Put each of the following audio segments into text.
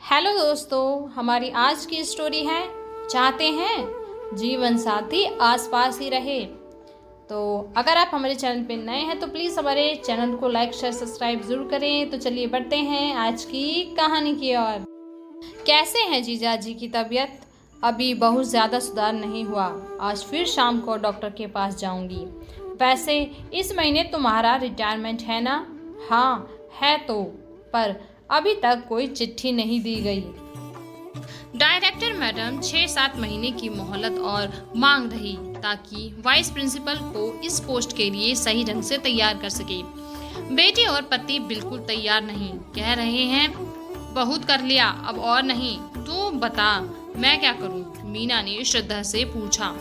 Hello दोस्तों, हमारी आज की स्टोरी है चाहते हैं जीवन साथी आसपास ही रहे। तो अगर आप हमारे चैनल पे नए हैं तो प्लीज़ हमारे चैनल को लाइक शेयर सब्सक्राइब ज़रूर करें। तो चलिए बढ़ते हैं आज की कहानी की ओर। कैसे हैं जीजा जी की तबीयत? अभी बहुत ज़्यादा सुधार नहीं हुआ। आज फिर शाम को डॉक्टर के पास जाऊंगी। वैसे इस महीने तुम्हारा रिटायरमेंट है ना? हाँ है तो, पर अभी तक कोई चिट्ठी नहीं दी गई। डायरेक्टर मैडम 6-7 महीने की मोहलत और मांग रही ताकि वाइस प्रिंसिपल को इस पोस्ट के लिए सही ढंग से तैयार कर सके। बेटी और पति बिल्कुल तैयार नहीं, कह रहे हैं बहुत कर लिया, अब और नहीं। तू बता मैं क्या करूं? मीना ने श्रद्धा से पूछा।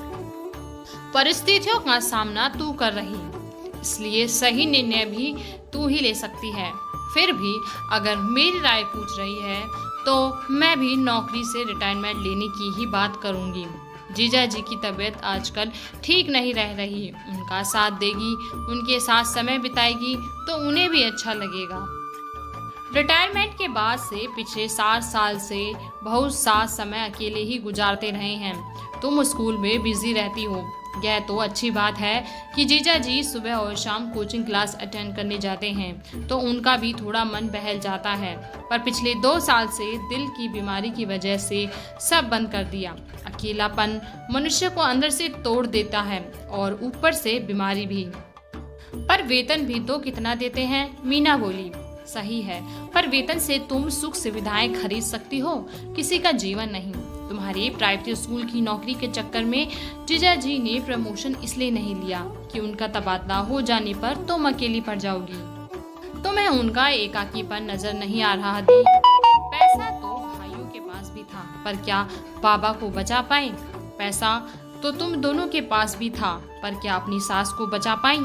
परिस्थितियों का सामना तू कर रही, इसलिए सही निर्णय भी तू ही ले सकती है। फिर भी अगर मेरी राय पूछ रही है तो मैं भी नौकरी से रिटायरमेंट लेने की ही बात करूंगी। जीजा जी की तबीयत आजकल ठीक नहीं रह रही, उनका साथ देगी, उनके साथ समय बिताएगी तो उन्हें भी अच्छा लगेगा। रिटायरमेंट के बाद से पिछले 7 साल से बहुत सा समय अकेले ही गुजारते रहे हैं। तुम स्कूल में बिजी रहती हो, यह तो अच्छी बात है कि जीजा जी सुबह और शाम कोचिंग क्लास अटेंड करने जाते हैं तो उनका भी थोड़ा मन बहल जाता है। पर पिछले 2 साल से दिल की बीमारी की वजह से सब बंद कर दिया। अकेलापन मनुष्य को अंदर से तोड़ देता है और ऊपर से बीमारी भी। पर वेतन भी तो कितना देते हैं? मीना बोली। सही है, पर वेतन से तुम सुख सुविधाएं खरीद सकती हो, किसी का जीवन नहीं। तुम्हारी प्राइवेट स्कूल की नौकरी के चक्कर में जीजा जी ने प्रमोशन इसलिए नहीं लिया कि उनका तबादला हो जाने पर तुम अकेली पड़ जाओगी। तुम्हें उनका एकाकीपन नजर नहीं आ रहा दी? पैसा तो भाइयों के पास भी था, पर क्या बाबा को बचा पाए? पैसा तो तुम दोनों के पास भी था, पर क्या अपनी सास को बचा पाई?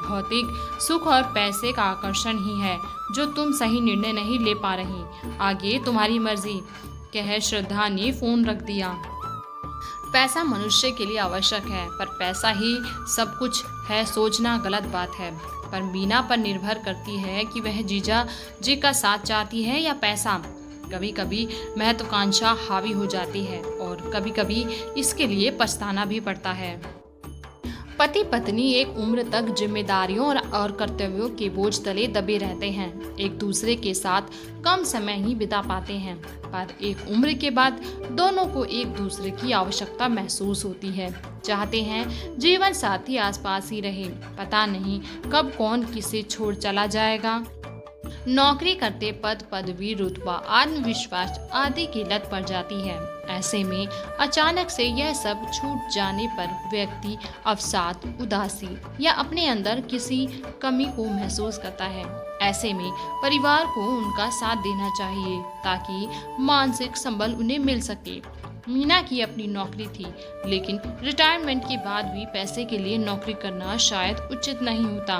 भौतिक सुख और पैसे का आकर्षण ही है जो तुम सही निर्णय नहीं ले पा रही। आगे तुम्हारी मर्जी, कह श्रद्धा ने फोन रख दिया। पैसा मनुष्य के लिए आवश्यक है, पर पैसा ही सब कुछ है सोचना गलत बात है। पर मीना पर निर्भर करती है कि वह जीजा जी का साथ चाहती है या पैसा। कभी कभी महत्वाकांक्षा हावी हो जाती है और कभी कभी इसके लिए पछताना भी पड़ता है। पति पत्नी एक उम्र तक जिम्मेदारियों और कर्तव्यों के बोझ तले दबे रहते हैं, एक दूसरे के साथ कम समय ही बिता पाते हैं। पर एक उम्र के बाद दोनों को एक दूसरे की आवश्यकता महसूस होती है। चाहते हैं जीवन साथी आसपास ही रहे, पता नहीं कब कौन किसे छोड़ चला जाएगा। नौकरी करते पद पदवी रुतबा आत्मविश्वास आदि की लत पड़ जाती है। ऐसे में अचानक से यह सब छूट जाने पर व्यक्ति अवसाद, उदासी या अपने अंदर किसी कमी को महसूस करता है। ऐसे में परिवार को उनका साथ देना चाहिए ताकि मानसिक संबल उन्हें मिल सके। मीना की अपनी नौकरी थी, लेकिन रिटायरमेंट के बाद भी पैसे के लिए नौकरी करना शायद उचित नहीं होता।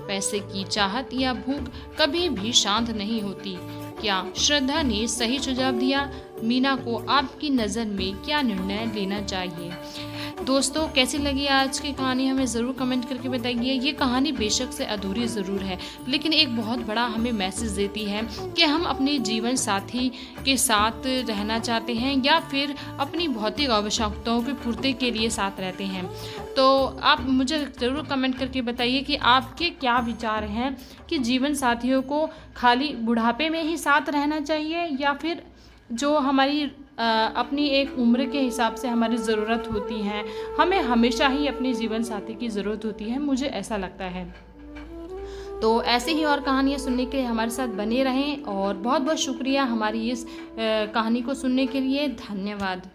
पैसे की चाहत या भूख कभी भी शांत नहीं होती। क्या श्रद्धा ने सही सुझाव दिया? मीना को आपकी नज़र में क्या निर्णय लेना चाहिए? दोस्तों, कैसी लगी आज की कहानी हमें ज़रूर कमेंट करके बताइए। ये कहानी बेशक से अधूरी ज़रूर है, लेकिन एक बहुत बड़ा हमें मैसेज देती है कि हम अपने जीवन साथी के साथ रहना चाहते हैं या फिर अपनी भौतिक आवश्यकताओं की पूर्ति के लिए साथ रहते हैं। तो आप मुझे ज़रूर कमेंट करके बताइए कि आपके क्या विचार हैं कि जीवन साथियों को खाली बुढ़ापे में ही साथ रहना चाहिए या फिर जो हमारी अपनी एक उम्र के हिसाब से हमारी ज़रूरत होती है, हमें हमेशा ही अपने जीवन साथी की ज़रूरत होती है। मुझे ऐसा लगता है। तो ऐसे ही और कहानियाँ सुनने के लिए हमारे साथ बने रहें और बहुत बहुत शुक्रिया हमारी इस कहानी को सुनने के लिए। धन्यवाद।